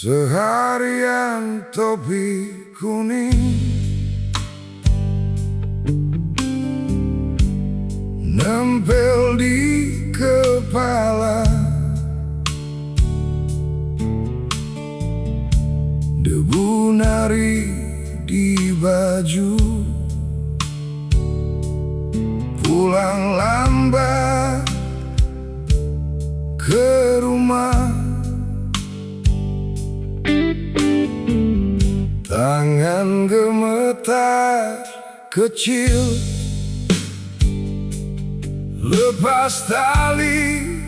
Seharian topi kuning nempel di kepala, debu nari di baju, pulang lambat ke rumah. Tangan gemetar kecil, lepas tali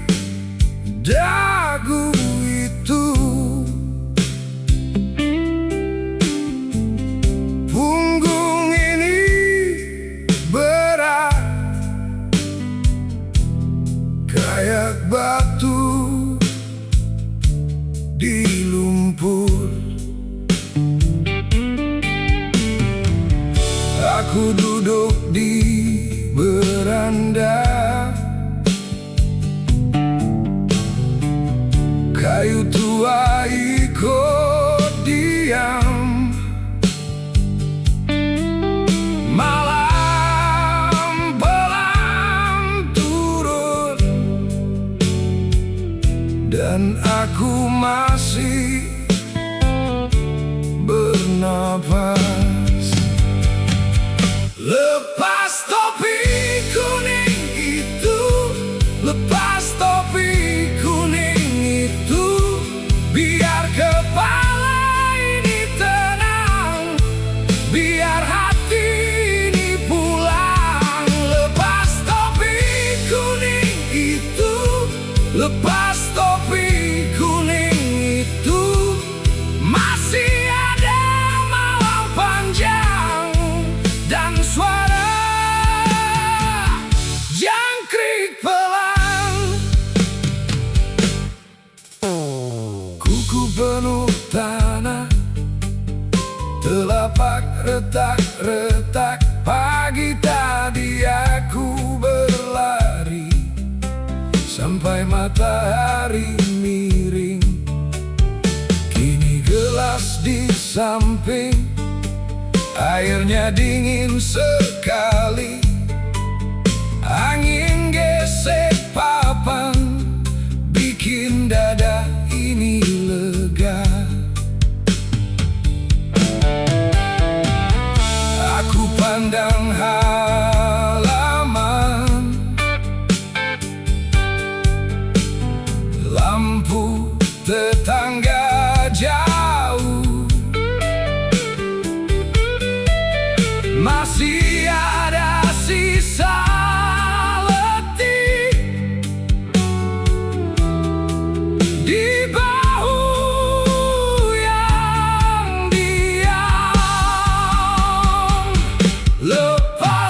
dagu itu. Punggung ini berat kayak batu di lumpur. Aku duduk di beranda, kayu tua ikut diam. Malam pelan turun dan aku masih bernapas. Lepas topi kuning itu, lepas topi kuning itu, biar kepala ini tenang, biar hati ini pulang. Lepas topi kuning itu, lepas topi kuning itu, masih ada malam panjang dan suara jangkrik pelan. Kuku penuh tanah, telapak retak-retak. Pagi tadi aku berlari sampai matahari miring. Kini gelas di samping, airnya dingin sekali. Angin gesek papan, bikin dada ini lega. Aku pandang halaman, lampu tetangga jauh, masih ada sisa letih di bahu yang diam. Lepas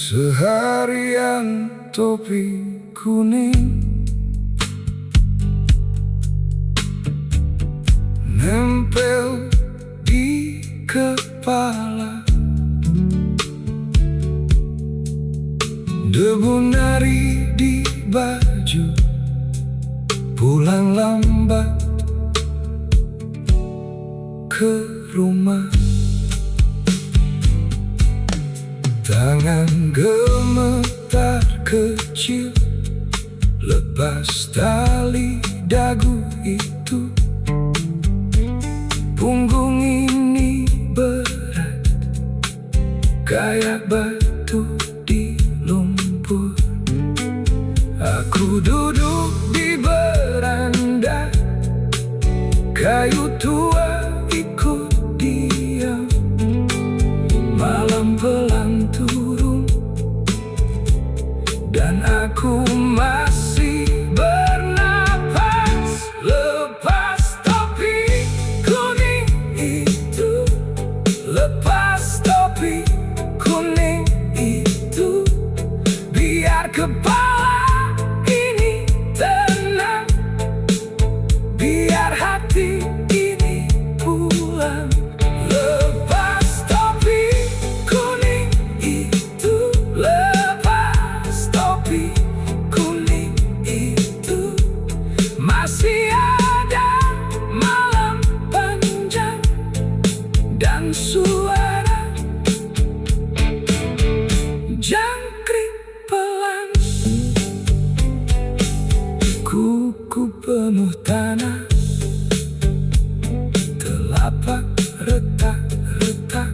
Seharian topi kuning nempel di kepala, debu nari di baju, pulang lambat ke rumah. Tangan gemetar kecil lepas tali dagu itu. Punggung ini berat kayak batu di lumpur. Aku duduk di beranda, kayu tua ikut diam. Malam pelan turun dan aku masih bernapas. Lepas topi kuning itu, lepas topi kuning itu, biar kepala ini tenang, biar hati ini pulang. Lepas topi kuning itu, lepas topi kuning itu, masih ada malam panjang dan suara jangkrik pelan. Kuku penuh tanah, telapak retak-retak.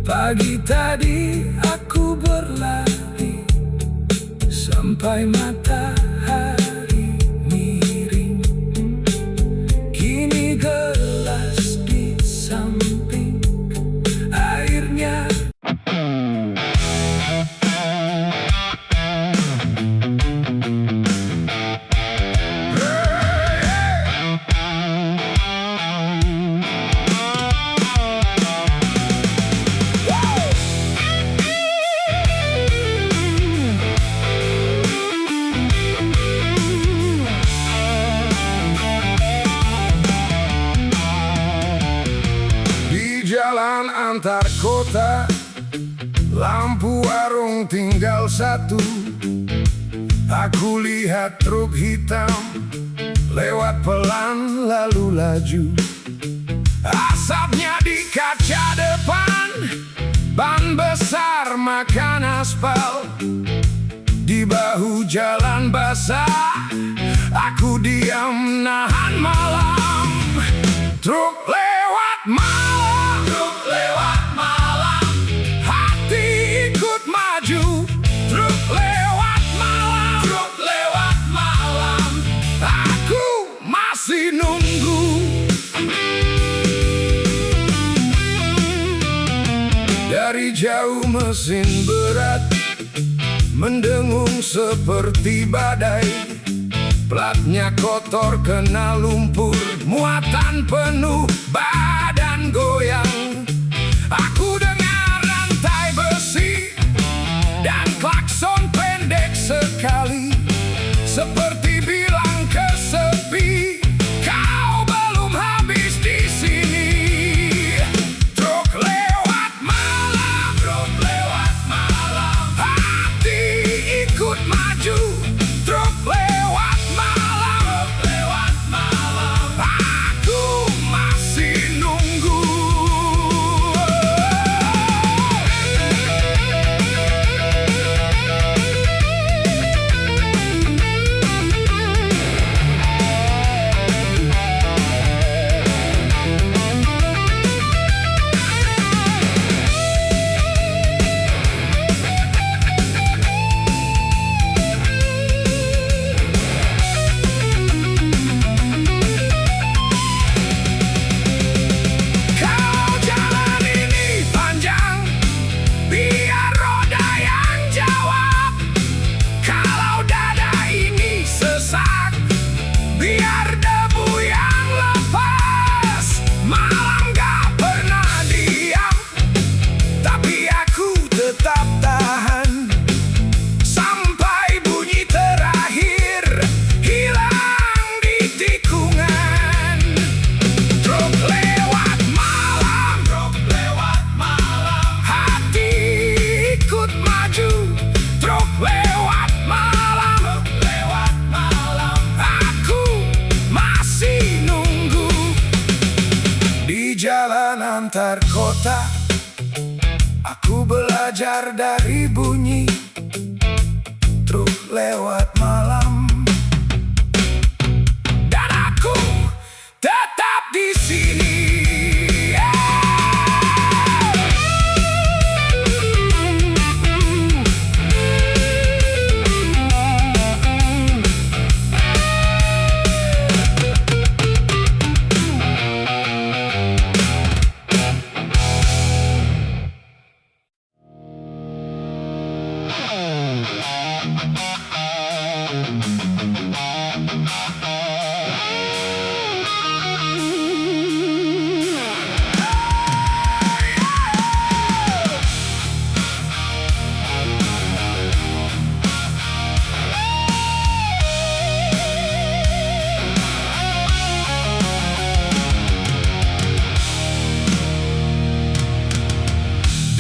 Pagi tadi aku berlari sampai matahari miring. Kini gelas di samping, airnya jalan antar kota, lampu warung tinggal satu. Aku lihat truk hitam lewat pelan lalu laju. Asapnya di kaca depan, ban besar makan aspal. Di bahu jalan basah, aku diam nahan malam. Truk lewat malam, truk lewat malam, hati ikut maju. Truk lewat malam, truk lewat malam, aku masih nunggu. Dari jauh mesin berat mendengung seperti badai. Platnya kotor kena lumpur, muatan penuh, badan goyang. Aku dengar rantai besi dan klakson pendek sekali, seperti bilang ke sepi, kau belum habis di sini. Truk lewat malam, truk lewat malam, hati ikut maju. Truk lewat malam, truk lewat malam, aku masih nunggu. kota. Aku belajar dari bunyi truk lewat malam, dan aku tetap di sini.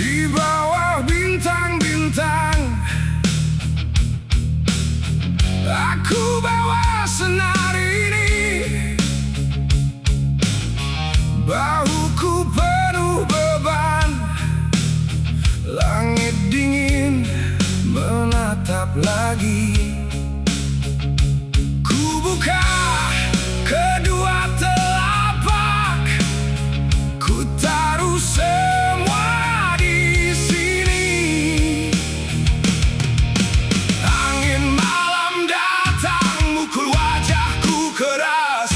Di bawah bintang-bintang, aku bawa senar ini. Bahuku penuh beban, langit dingin menatap lagi. Ku buka kedua telapak, ku taruh semua di sini. Angin malam datang, mukul wajahku keras.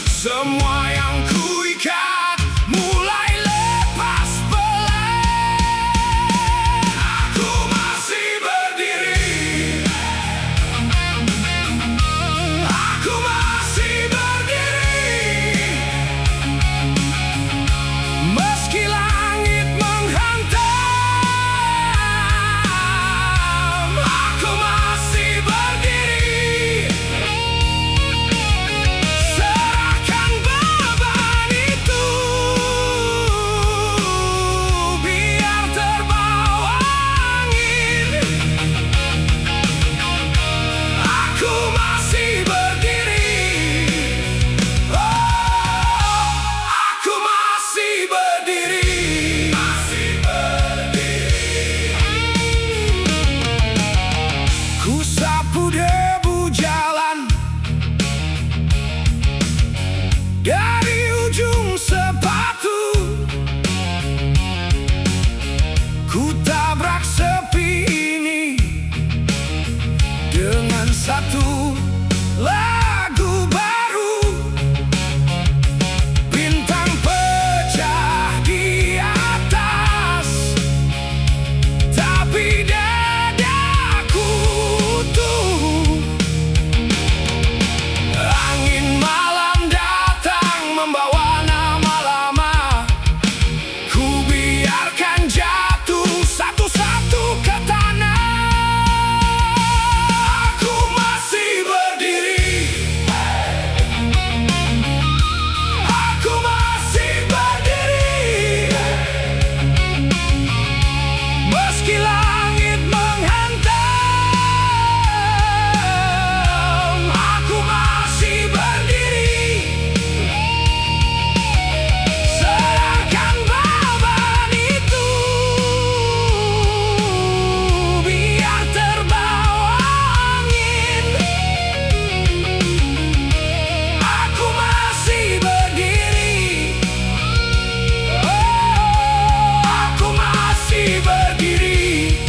Semua yang kuikat mulai lepas pelan. Aku masih berdiri, aku masih berdiri, meski langit menghantam. Aku masih berdiri. Serahkan beban itu, biar terbawa angin. Aku masih berdiri. Oh, aku masih berdiri. Masih berdiri. Ku sapu debu jalan dari ujung sepatu. Ku tabrak sepi ini dengan satu lagu baru. Bintang pecah di atas, tapi dadaku utuh. Angin malam datang membawa nama lama, ku biarkan jatuh satu-satu ke tanah. Aku masih berdiri, aku masih berdiri, meski langit menghantam. Aku masih berdiri. Serahkan beban itu, biar terbawa angin. Aku masih berdiri. Oh, aku masih berdiri.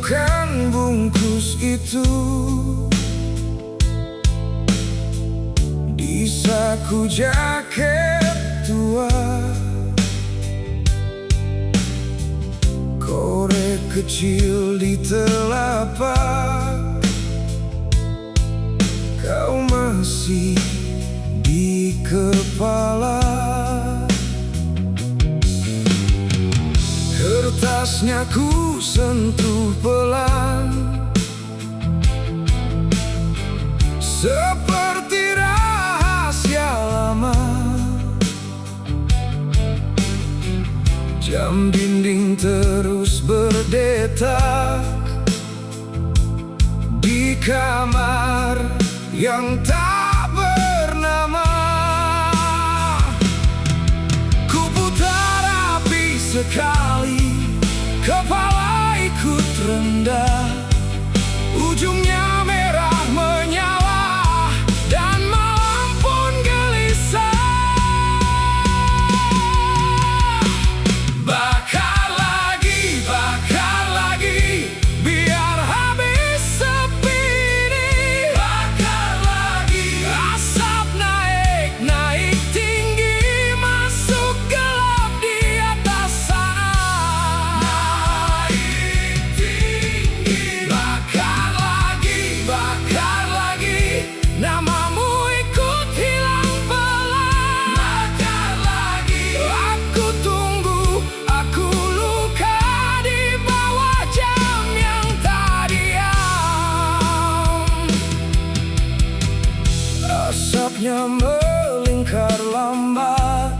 temukan bungkus itu di saku jaket tua. Korek kecil di telapak, kau masih di kepala. Kertasnya ku sentuh pelan, seperti rahasia lama. Jam dinding terus berdetak di kamar yang tak bernama. Ku putar api sekali, kepala ikut rendah. Ujungnya merah menyala dan malam pun gelisah. Bakar lagi, biar habis sepi ini. Bakar lagi, asap naik, naik tinggi, masuk gelap di atas sana. Naik tinggi. Bakar lagi, namamu ikut hilang pelan. Bakar lagi, aku tunggu, aku luka di bawah jam yang tak diam. Asapnya melingkar lambat,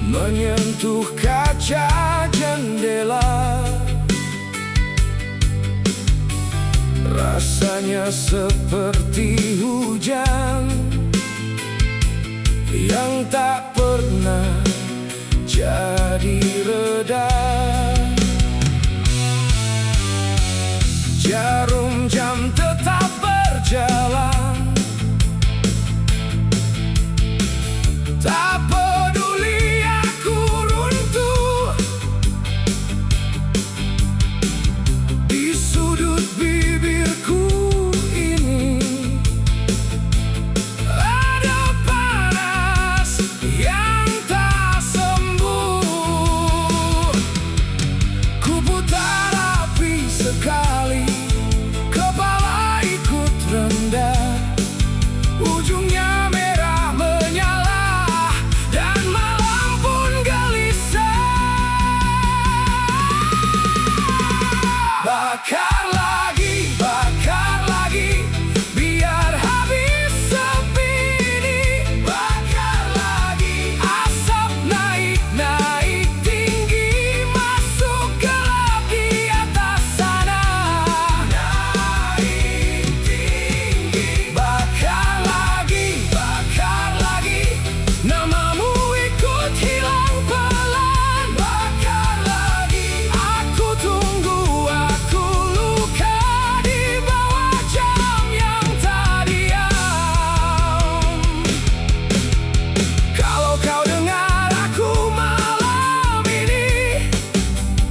menyentuh kaca jendela. Rasanya seperti hujan yang tak pernah jadi reda. Jarum jam tetap berjalan, tak peduli aku runtuh di sudut bibirku ini. Ada panas yang tak sembuh. Ku putar api sekali, kepala ikut rendah. Ujungnya merah menyala dan malam pun gelisah. Bakar lagi, biar habis sepi ini. Bakar lagi, asap naik, naik tinggi, masuk gelap di atas sana. Naik tinggi. Bakar lagi, namamu ikut hilang pelan. Bakar lagi, aku tunggu, aku luka di bawah jam yang tak diam. Kalau kau dengar aku malam ini,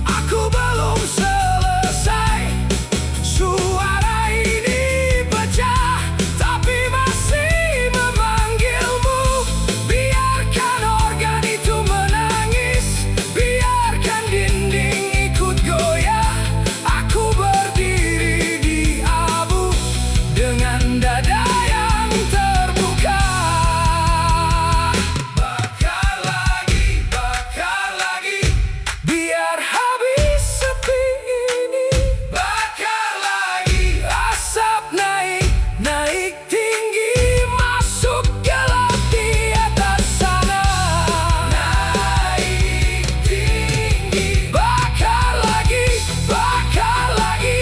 aku belum selesai. Suara ini pecah, tapi masih memanggilmu. Biarkan organ itu menangis, biarkan dinding ikut goyah. Aku berdiri di abu dengan dada yang terbuka. Bakar lagi, biar habis sepi ini. Bakar lagi, asap naik, naik tinggi, masuk gelap di atas sana. Naik tinggi. Bakar lagi,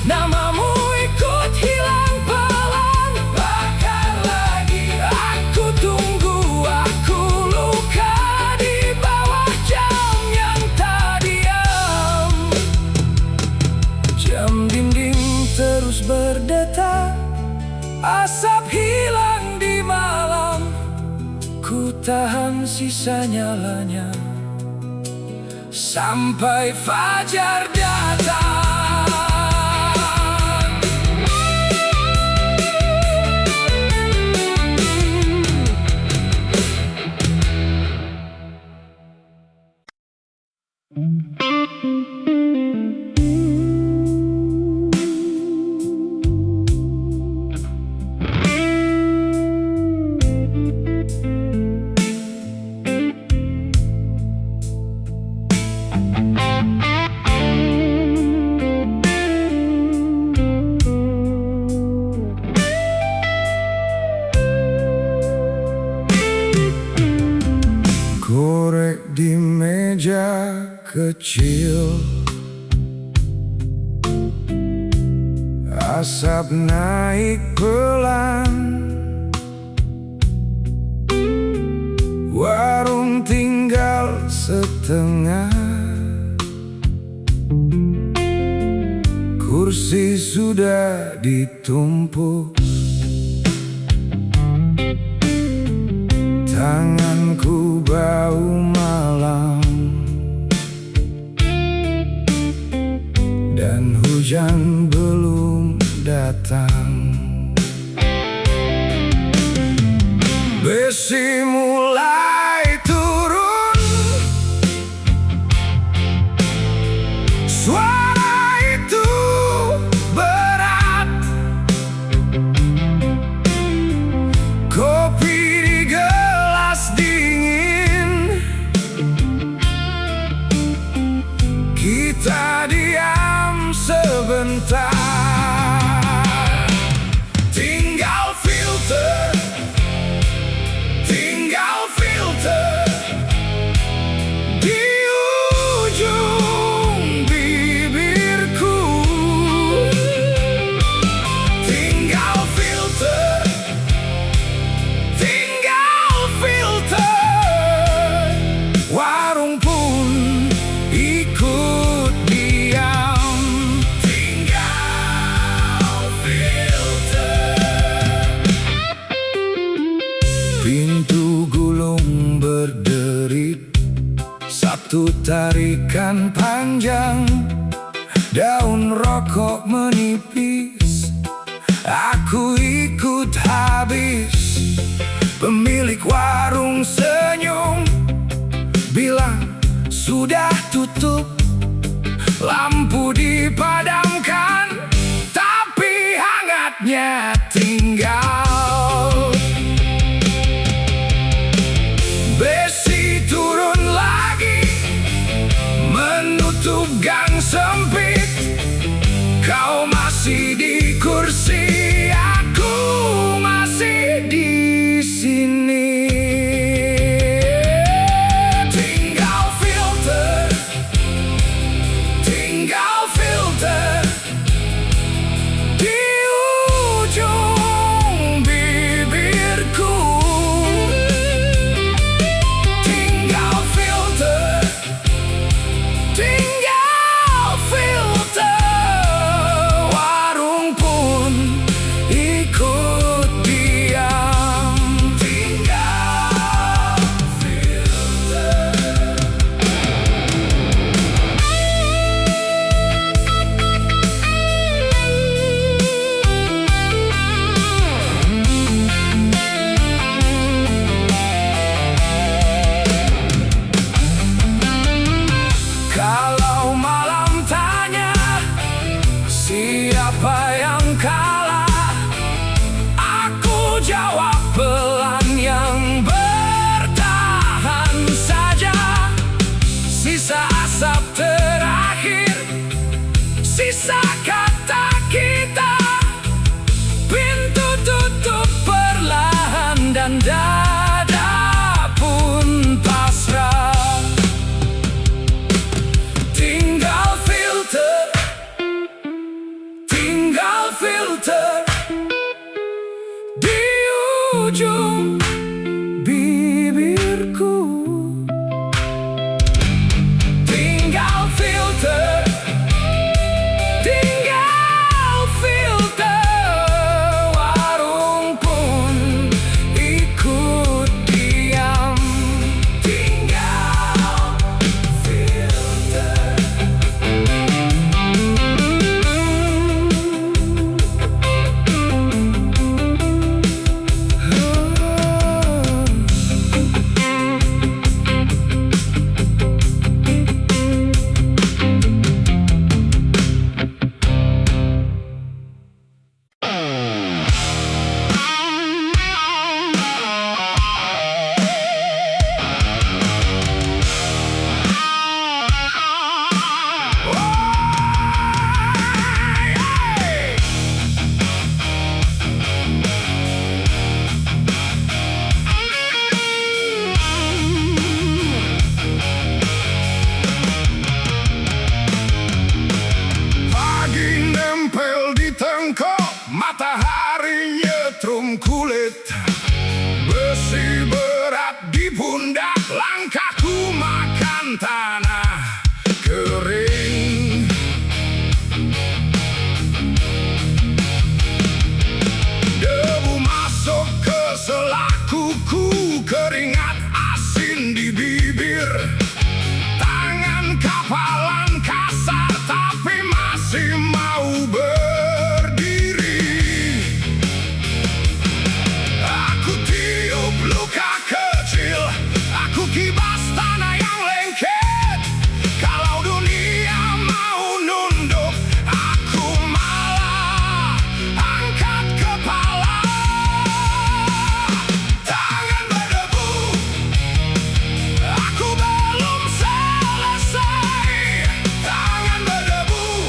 namamu ikut hilang pelan. Bakar lagi, aku tunggu, aku luka di bawah jam yang tak diam. Jam dinding terus berdetak, asap hilang di malam. Ku tahan sisa nyalanya, sampai fajar datang. Korek di meja kecil, asap naik pelan. Warung tinggal setengah, kursi sudah ditumpuk. Tanganku bau malam, dan hujan belum datang. Besi mulai turun, suara itu berat. Kopi di gelas dingin, kita diam sebentar. Tinggal filter, tinggal filter di ujung bibirku. Tinggal filter, tinggal filter. Warung pun ikut diam. Tinggal filter. Pintu gulung berderit, satu tarikan panjang. Daun rokok menipis, aku ikut habis. Pemilik warung senyum, bilang sudah tutup. Lampu dipadamkan, tapi hangatnya tinggal. Besi turun lagi, menutup gang sempit. Kau masih di kursi, aku masih di sini. Tinggal filter, tinggal filter di ujung keringat asin di bibir. Tangan kapalan kasar tapi masih mau berdiri. Aku tiup luka kecil, aku kibas tanah yang lengket. Kalau dunia mau nunduk, aku malah angkat kepala. Tangan berdebu, aku belum selesai. Tangan berdebu,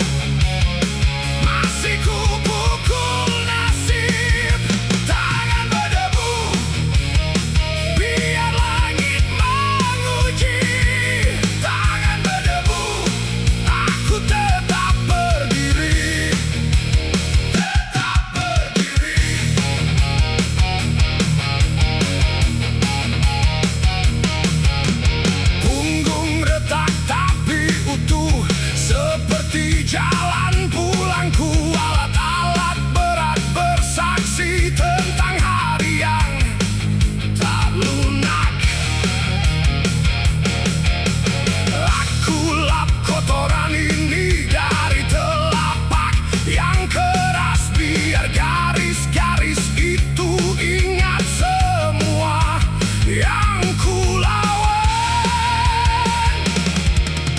masih ku pukul nasib. Tangan berdebu, biar langit menguji. Tangan berdebu, aku tetap berdiri. Tetap berdiri. Punggung retak tapi utuh, seperti jalan pulangku. Alat-alat berat bersaksi tentang hari yang tak lunak. Aku lap kotoran ini dari telapak yang keras, biar garis-garis itu ingat semua yang ku lawan.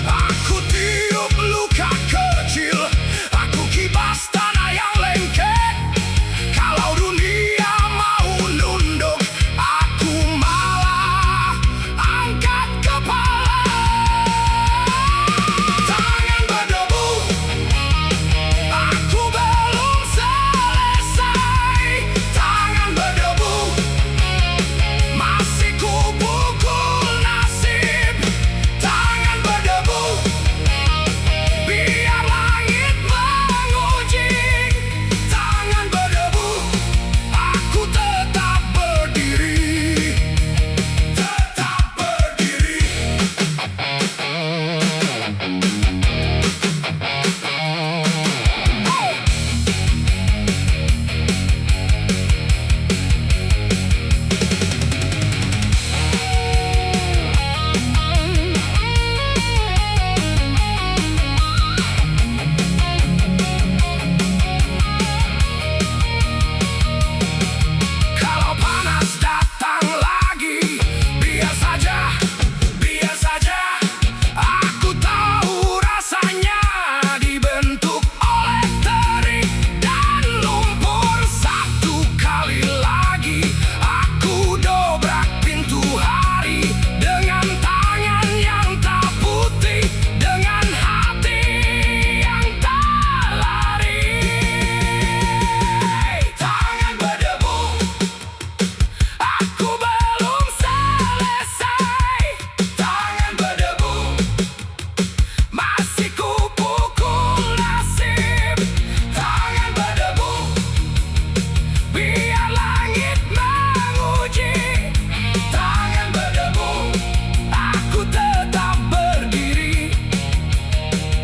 Aku tiup luka kecil, aku kibas tanah yang lengket. Kalau dunia mau nunduk, aku malah angkat kepala. Tangan berdebu, aku belum selesai. Tangan berdebu, masih ku pukul nasib. Tangan berdebu, biar langit menguji. Tangan berdebu, aku tetap berdiri. Tetap berdiri. Kalau panas datang lagi, biar saja, biar saja. Aku tahu rasanya dibentuk oleh terik dan lumpur. Satu kali lagi aku dobrak pintu hari dengan tangan yang tak putih, dengan hati yang tak lari. Tangan berdebu, aku belum selesai. Tangan berdebu, masih ku pukul nasib. Tangan berdebu, biar langit menguji. Tangan berdebu, aku tetap berdiri.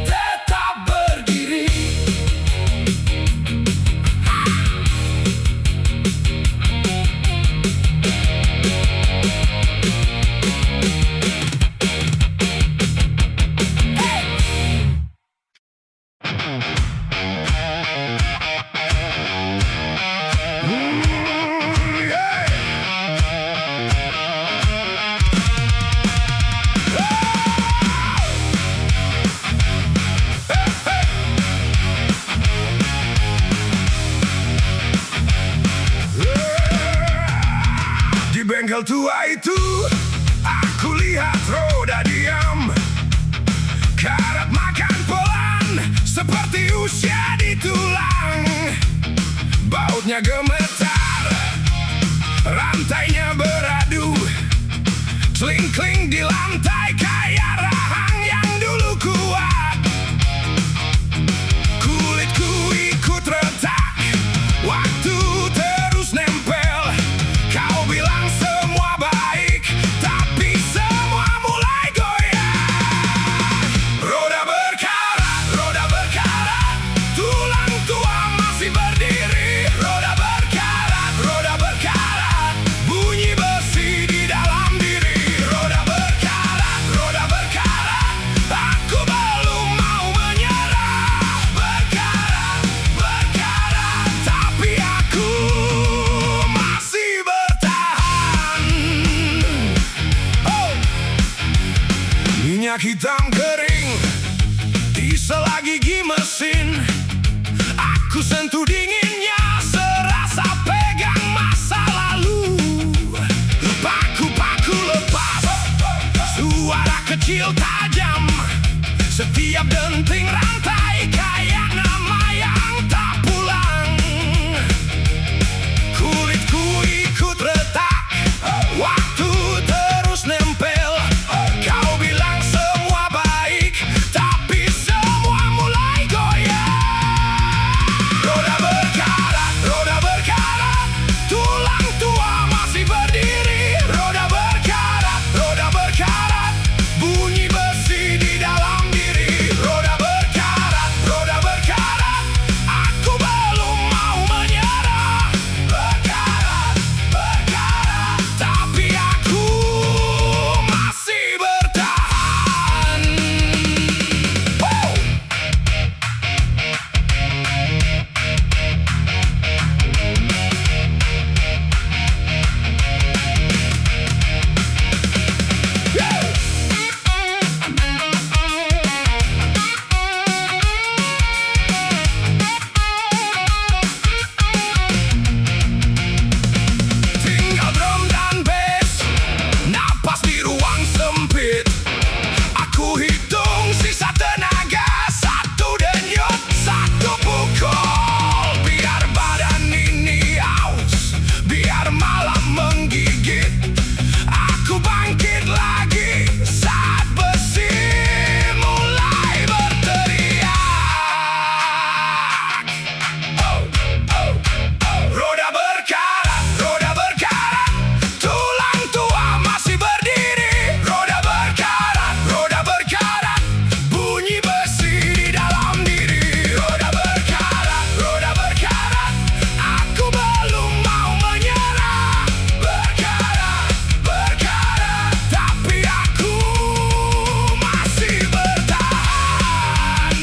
Tetap berdiri. Di bengkel tua itu aku lihat roda diam, karat makan pelan seperti usia di tulang. Bautnya gemetar, rantainya beradu, kling-kling di lantai kayak rahang yang dulu kuat. Kulitku ikut retak, waktu terus nempel. Kau bilang semua baik, tapi semua mulai goyang. Roda berkarat, tulang tua masih berdiri. Roda berkarat, bunyi besi di minyak hitam kering di sela gigi mesin. Aku sentuh dinginnya, serasa pegang masa lalu. Paku-paku lepas, suara kecil tajam, setiap denting rantai kayak nama yang tak pulang. Kulitku ikut retak, waktu terus nempel. Kau bilang semua baik, tapi semua mulai goyah. Roda berkarat, tulang tua masih berdiri. Roda berkarat, bunyi besi di dalam diri. Roda berkarat, aku belum mau menyerah. Berkarat, tapi aku masih bertahan. Wow. Tinggal drum dan bass, napas di ruang sempit. Aku hitung sisa tenaga, satu denyut, satu pukul. Biar badan ini aus, biar malam menggigit. Aku bangkit lagi saat besi mulai berteriak. Roda berkarat, tulang tua masih berdiri. Roda berkarat, bunyi besi di dalam diri. Roda berkarat, aku belum mau menyerah. Berkarat, tapi aku masih bertahan.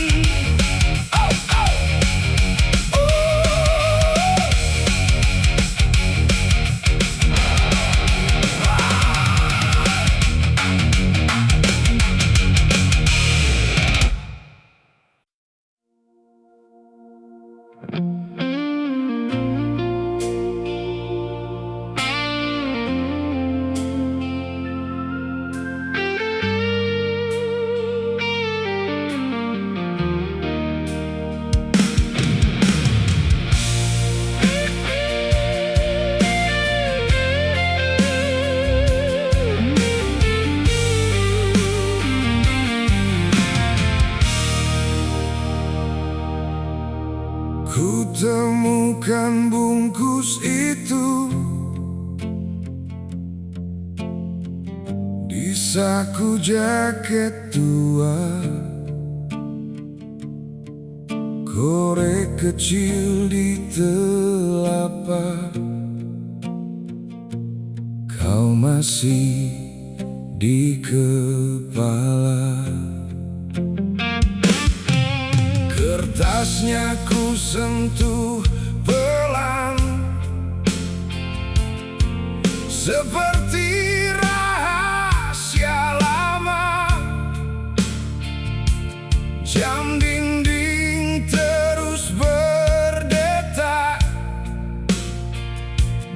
Ku temukan bungkus itu di saku jaket tua. Korek kecil di telapak, kau masih di kepala. Kertasnya ku sentuh pelan, seperti rahasia lama. Jam dinding terus berdetak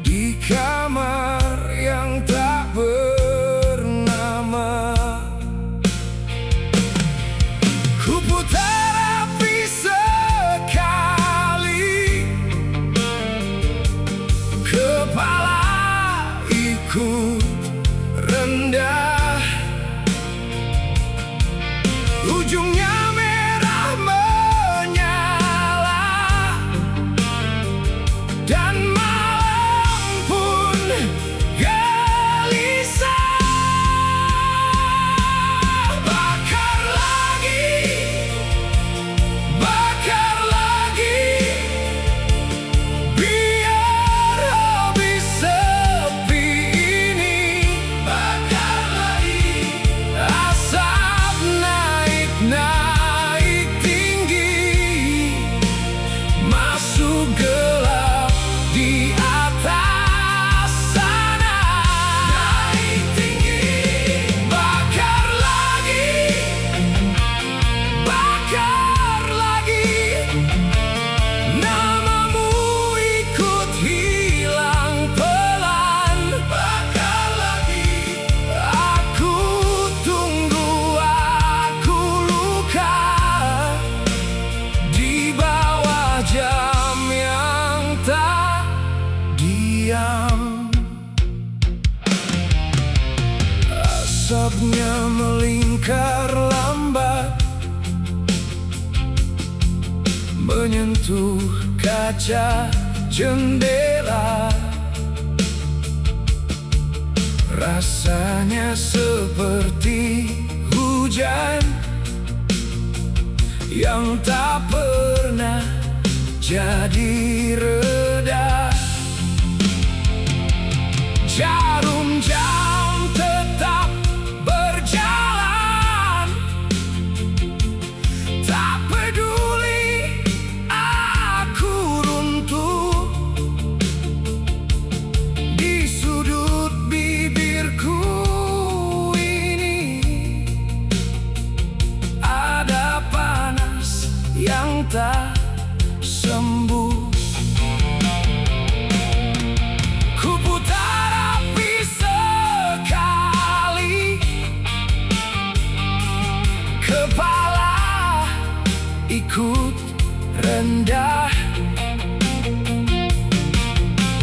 di kamar yang tak bernama. Ku putar api sekali, kepala ikut rendah. Ujungnya merah menyala, dan malam pun gelisah. Bakar lagi, biar habis sepi ini. Bakar Asapnya melingkar lambat, menyentuh kaca jendela. Rasanya seperti hujan yang tak pernah jadi reda. Jarum jam tetap berjalan, tak peduli aku runtuh. Di sudut bibirku ini ada panas yang tak sembuh. Ku putar api sekali, kepala ikut rendah.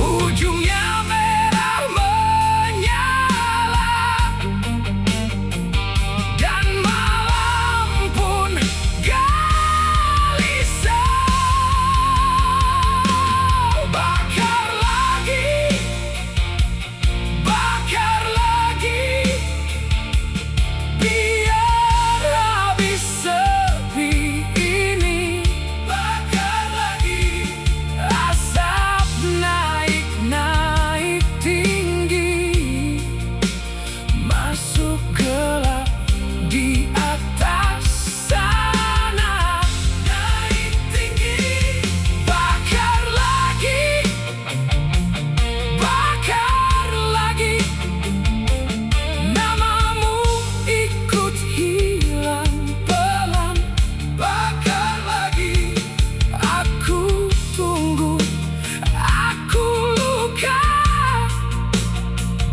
Ujungnya merah menyala, dan malam pun gelisah. Bakar lagi, biar habis sepi ini. Bakar lagi, asap naik tinggi, masuk gelap di atas sana. Naik tinggi, bakar lagi, namamu ikut hilang pelan. Bakar lagi, aku tunggu, aku luka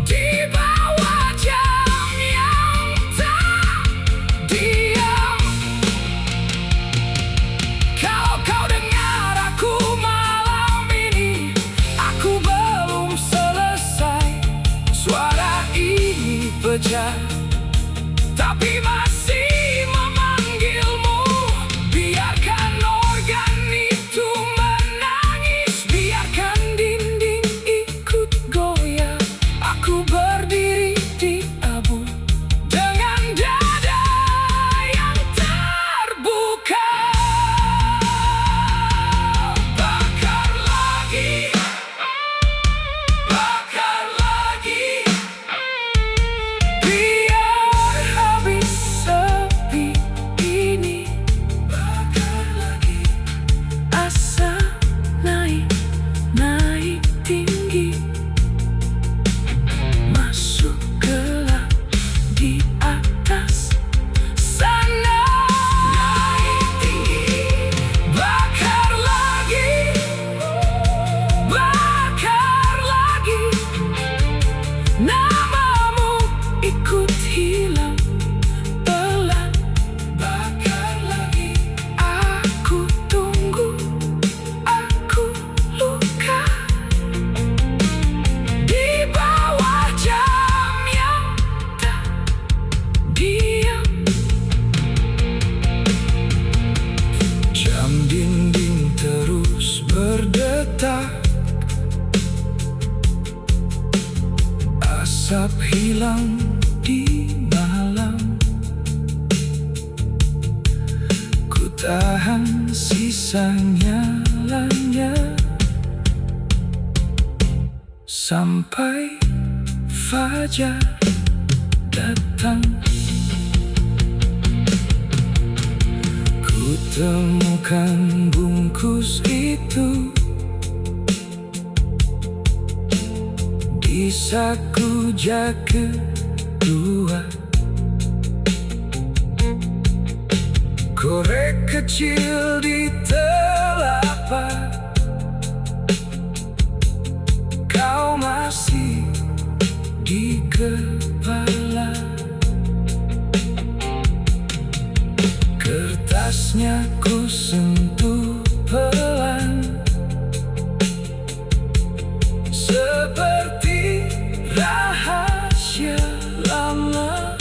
di bawah jam yang tak diam. Kalau kau dengar aku malam ini, aku belum selesai. Suara ini pecah, tapi masih memanggilmu. Biarkan organ itu menangis, biarkan dinding ikut goyah. Aku berdiri di abu dengan dada yang terbuka. Bakar lagi, biar habis sepi ini. Bakar lagi, asap naik tinggi, masuk gelap di atas sana. Naik tinggi, bakar lagi, namamu ikut hilang pelan. Bakar lagi, aku tunggu, aku luka di bawah jam yang tak diam. Jam dinding terus berdetak, asap hilang di malam. Ku tahan sisa nyalanya sampai fajar datang. Ku temukan bungkus itu di saku jaket dua. Korek kecil di telapak, kau masih di kepala. Kertasnya ku sentuh pelan, seperti rahasia lama.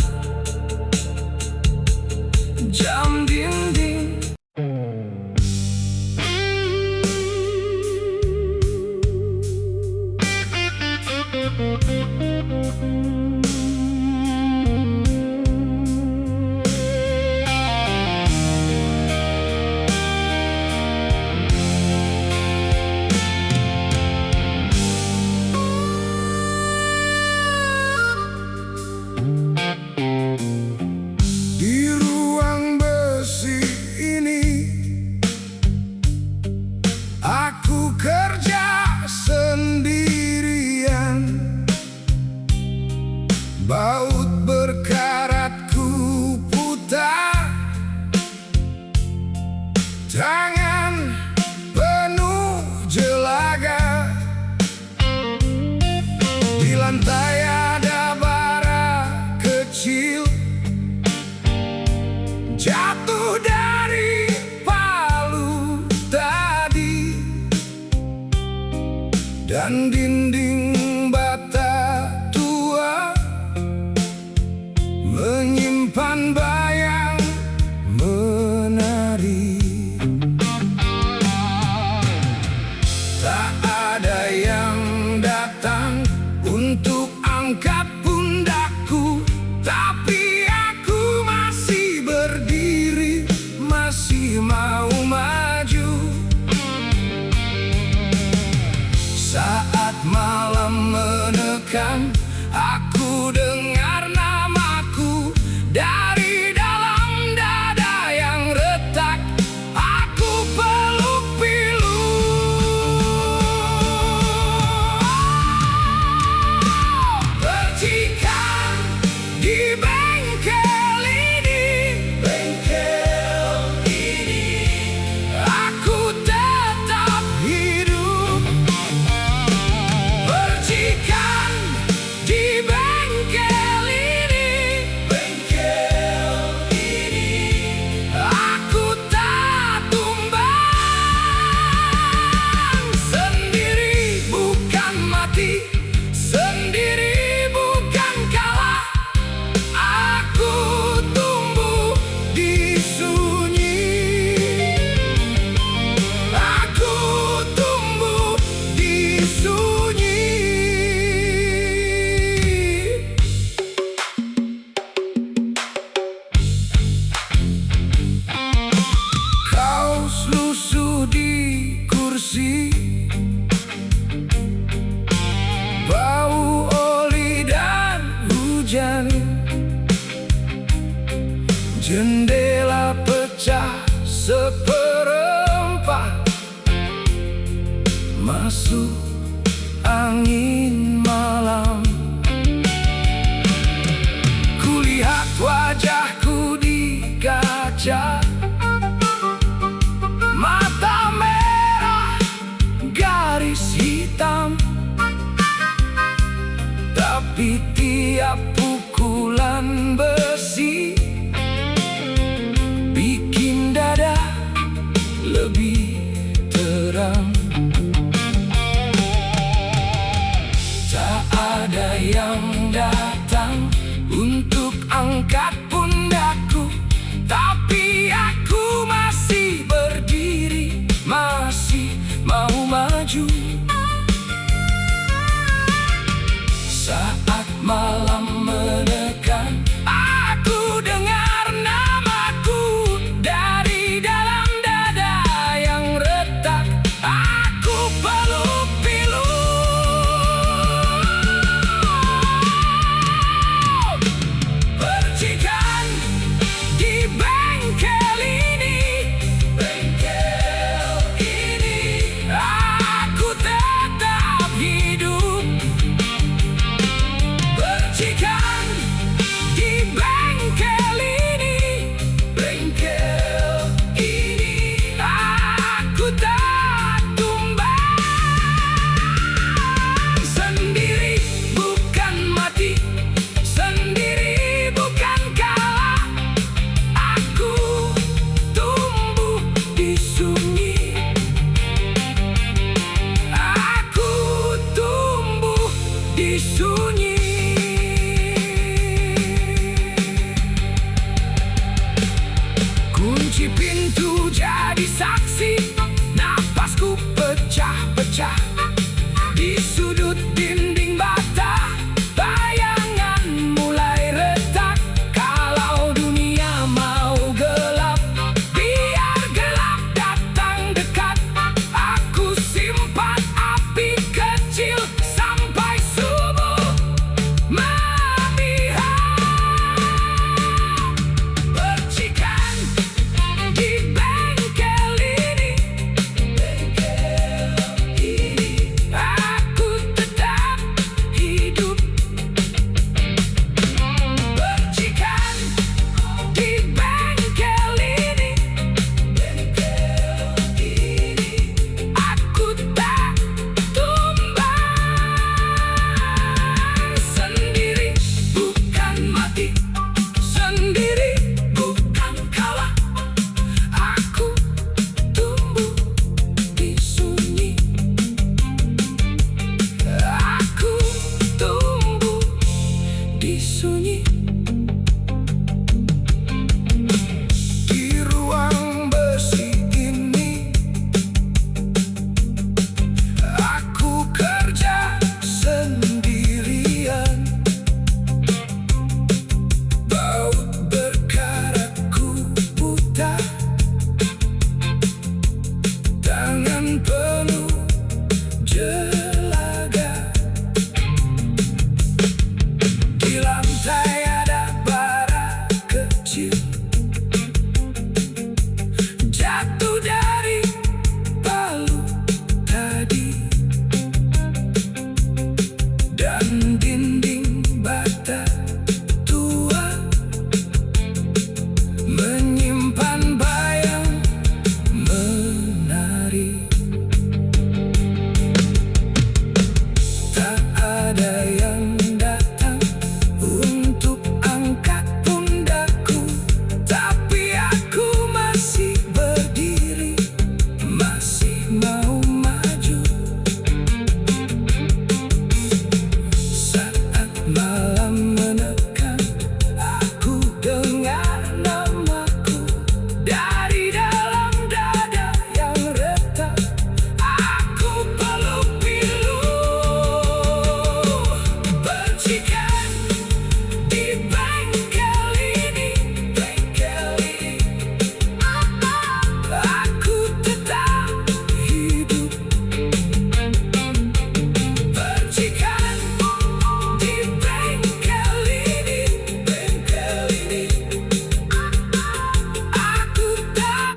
Baut berkarat ku putar, tangan penuh jelaga. Di lantai ada bara kecil jatuh dari palu tadi, dan dinding bata tua menyimpan bayang menari. Tak ada yang datang untuk angkat pundakku, tapi aku masih berdiri, masih mau maju. Saat malam menekan, aku dengar namaku dari dalam dada yang retak. Aku peluk pilu. Percikan di bengkel ini, aku tetap hidup. Percikan di bengkel ini, aku tak tumbang. Sendiri bukan mati, sendiri bukan kalah. Aku tumbuh di sunyi, aku tumbuh di sunyi. Kaos lusuh di kursi, bau oli dan hujan. Jendela pecah seperempat, masuk angin malam. Kulihat wajahku di kaca, mata merah, garis hitam. Tapi tiap pukulan besi bikin dada lebih terang. Tak ada yang datang untuk angkat pundakku, tapi aku masih berdiri, masih mau maju. Saat malam menekan, aku dengar namaku dari dalam dada yang retak. Aku peluk pilu. Percikan di bengkel ini, aku tetap hidup. Percikan di bengkel ini, aku tak tumbang. Sendiri bukan mati, sendiri bukan kalah. Aku tumbuh di sunyi, aku tumbuh di sunyi. Kunci pintu jadi saksi, napasku pecah-pecah di sudut dinding bata. Bayangan mulai retak. Kalau dunia mau gelap, biar gelap datang dekat. Aku simpan api kecil sampai subuh memihak. Percikan di bengkel ini, di sunyi. Di ruang besi ini aku kerja sendirian. Bau berkaratku buta, tangan penuh jelaga. Di lantai ada bara kecil jatuh dari palu tadi, dan dinding bata tua menyimpan bayang menari. Tak ada yang datang untuk angkat pundakku, tapi aku masih berdiri, masih mau maju. Saat malam menekan, aku dengar namaku dari dalam dada yang retak. Aku peluk pilu, percikan di bengkel ini, bengkel ini. Aku tetap hidup. Percikan di bengkel ini, bengkel ini. Aku tak.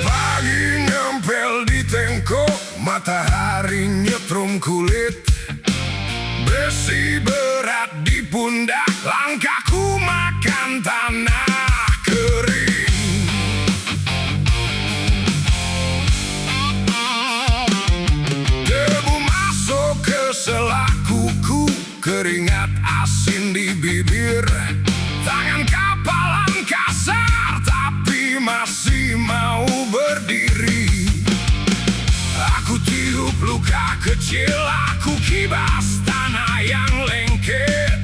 Pagi nempel di tengkok, matahari nyetrum kulit. Besi berat di pundak, langkahku makan tanah kering. Debu masuk ke selak kuku, keringat asin di bibir. Tangan kapalan kasar, tapi masih mau berdiri. Aku tiup luka kecil, aku kibas tanah yang lengket.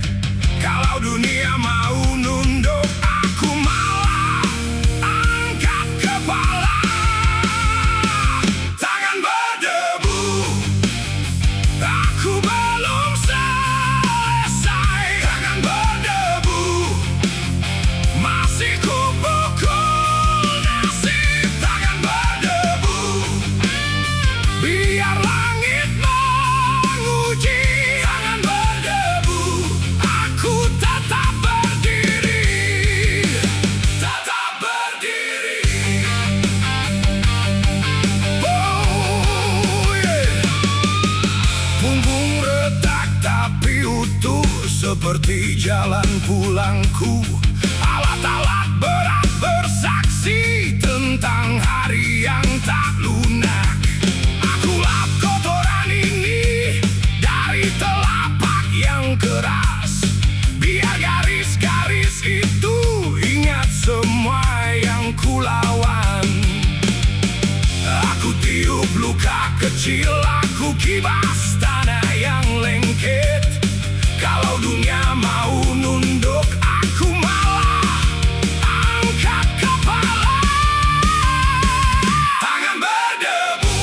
Kalau dunia mau nunduk, aku malah angkat kepala. Tangan berdebu, aku belum selesai. Tangan berdebu, masih kupukul nasib. Tangan berdebu, biar langit menguji. Tangan berdebu, aku tetap berdiri, tetap berdiri. Oh, yeah. Punggung retak tapi utuh seperti jalan pulangku. Alat-alat berat bersaksi tentang hari yang tak lunak. Aku lap kotoran ini dari telapak yang keras, biar garis-garis itu ingat semua yang kulawan. Aku tiup luka kecil, aku kibas tanah yang lengket. Kalau dunia mau nunduk, aku malah angkat kepala. Tangan berdebu,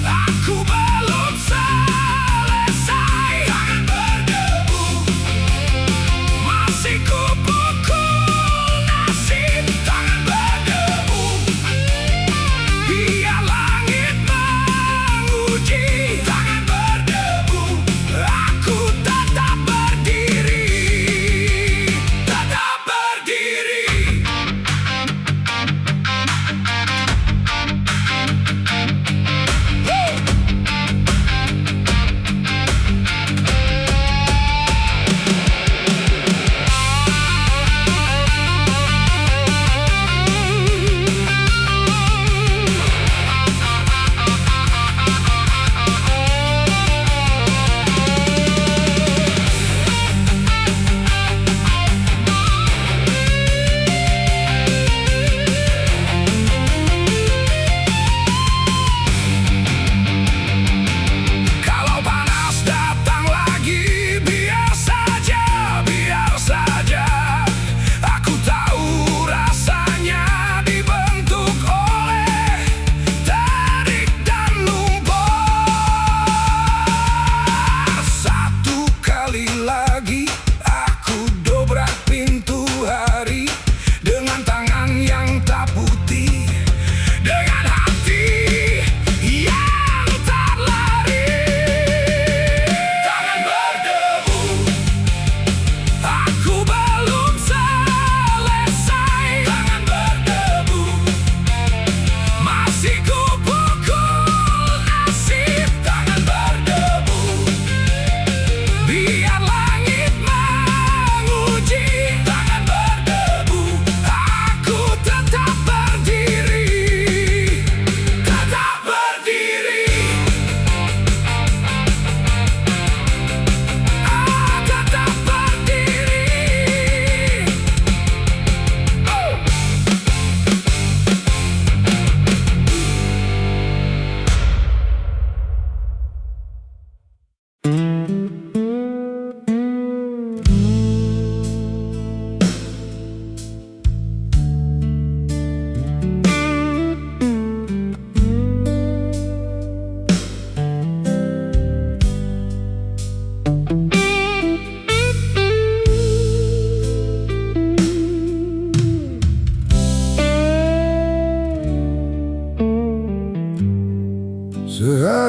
aku belum selesai. Tangan berdebu, masih kupukul nasib. Tangan berdebu, biar langit menguji.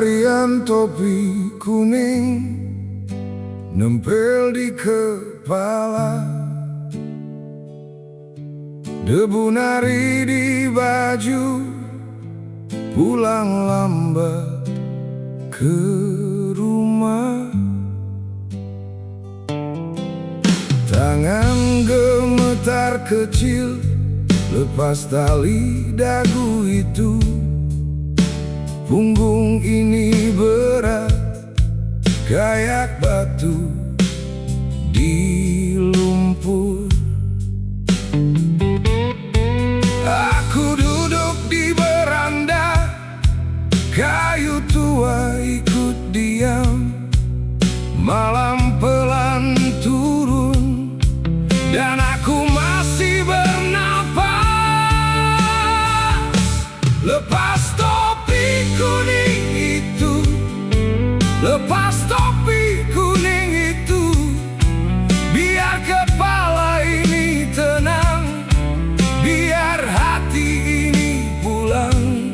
Tarian topi kuning nempel di kepala, debu nari di baju, pulang lambat ke rumah. Tangan gemetar kecil lepas tali dagu itu. Punggung ini berat kayak batu di lumpur. Aku duduk di beranda, kayu tua ikut diam. Malam pelan turun dan aku masih bernapas. Lepas topi kuning itu, lepas topi kuning itu, biar kepala ini tenang, biar hati ini pulang.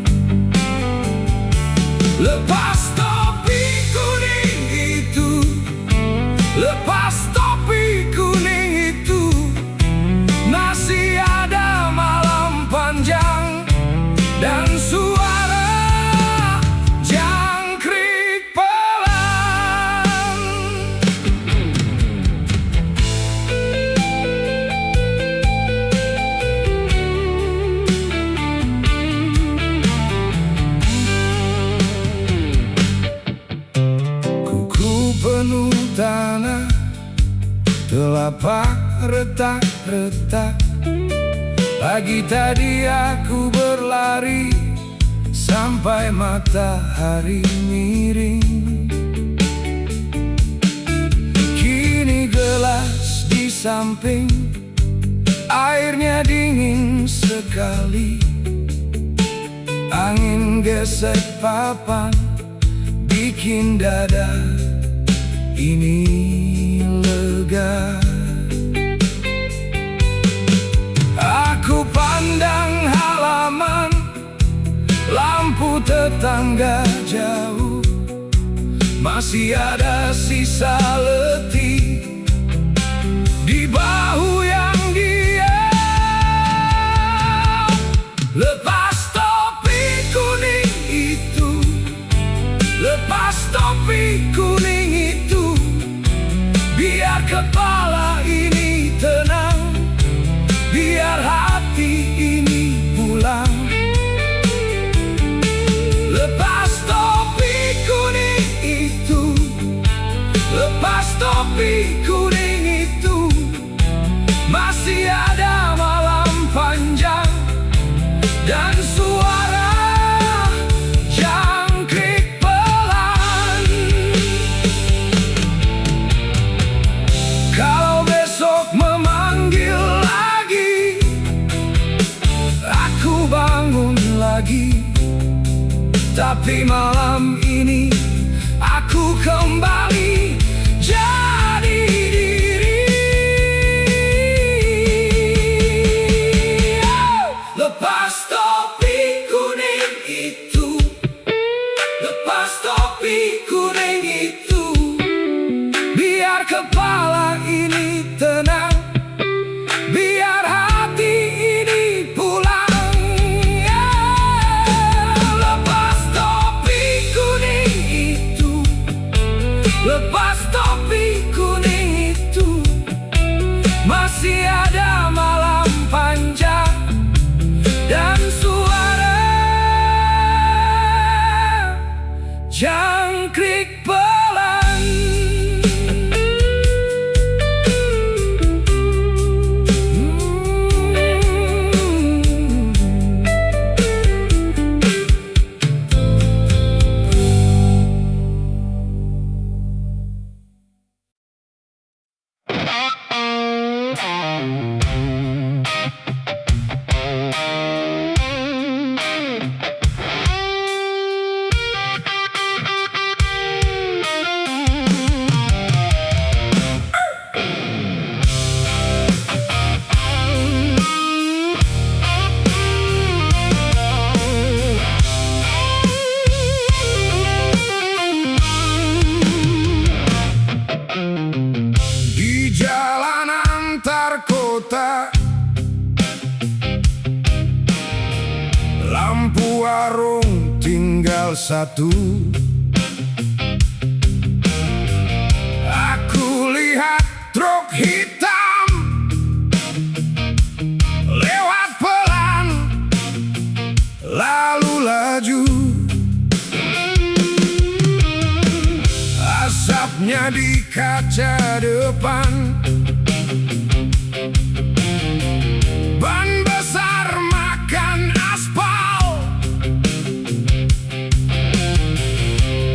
Lepas topi kuning itu, lepas topi kuning itu, masih ada malam panjang dan suara jangkrik pelan. Kuku penuh tanah, telapak retak-retak. Pagi tadi aku berlari sampai matahari miring. Kini gelas di samping, airnya dingin sekali. Angin gesek papan, bikin dada ini lega. Aku pandang halaman, lampu tetangga jauh, masih ada sisa letih di bahu yang diam. Lepas topi kuning itu, lepas topi kuning itu, biar kepala ini tenang, biar hati ini pulang. Lepas topi kuning itu, lepas topi kuning itu, masih ada malam panjang dan suara jangkrik pelan. Kalau besok memanggil lagi, aku bangun lagi. Tapi malam ini aku kembali jadi diri. Lepas topi kuning itu, lepas topi kuning itu, biar kepala ini tenang, biar hati ini pulang. Lepas topi warung tinggal satu. Aku lihat truk hitam lewat pelan, lalu laju. Asapnya di kaca depan, ban besar makan aspal.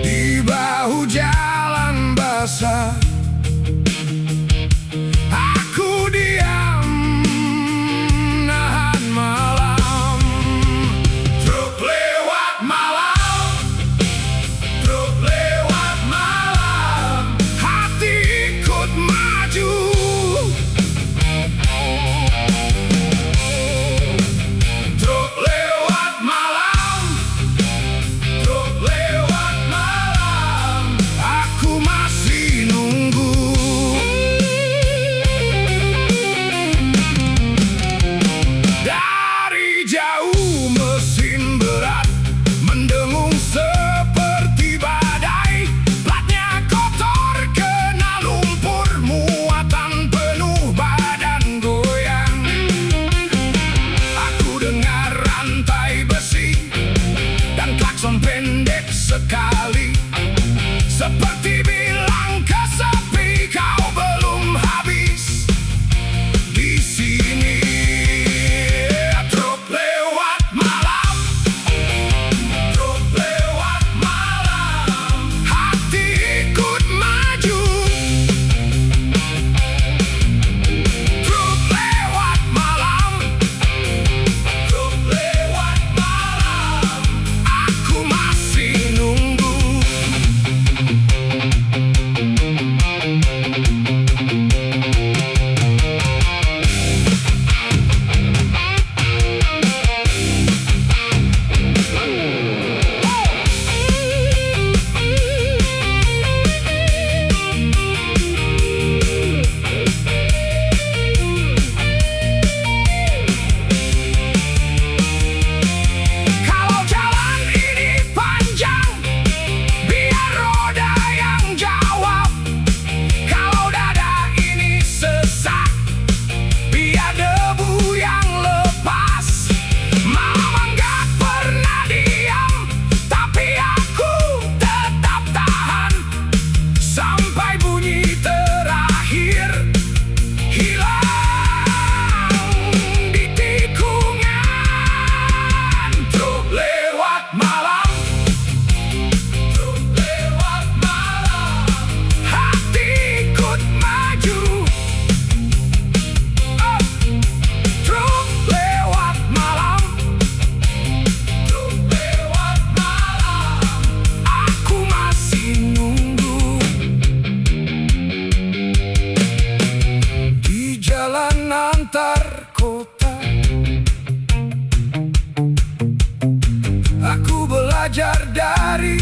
Di bahu jalan basah, aku diam nahan malam. Truk lewat malam, truk lewat malam, hati ikut maju. Truk lewat malam, truk lewat malam, aku masih nunggu. Dari jauh mesin berat mendengung seperti badai. Platnya kotor kena lumpur, muatan penuh badan goyang. Aku dengar rantai besi dan klakson pendek sekali, seperti bilang ke sepi, kau belum habis di sini. Truk lewat malam, truk lewat malam, hati ikut maju. Truk lewat malam, truk lewat malam, aku masih nunggu. Kalau jalan ini panjang, biar roda yang jawab. Kalau dada ini sesak, biar debu yang lepas. Malam enggak pernah diam, tapi aku tetap tahan sampai bunyi terakhir hilang di tikungan. Truk lewat malam, truk lewat malam, hati ikut maju. Oh, truk lewat malam, truk lewat malam, aku masih nunggu. Di jalan antar kota, aku belajar dari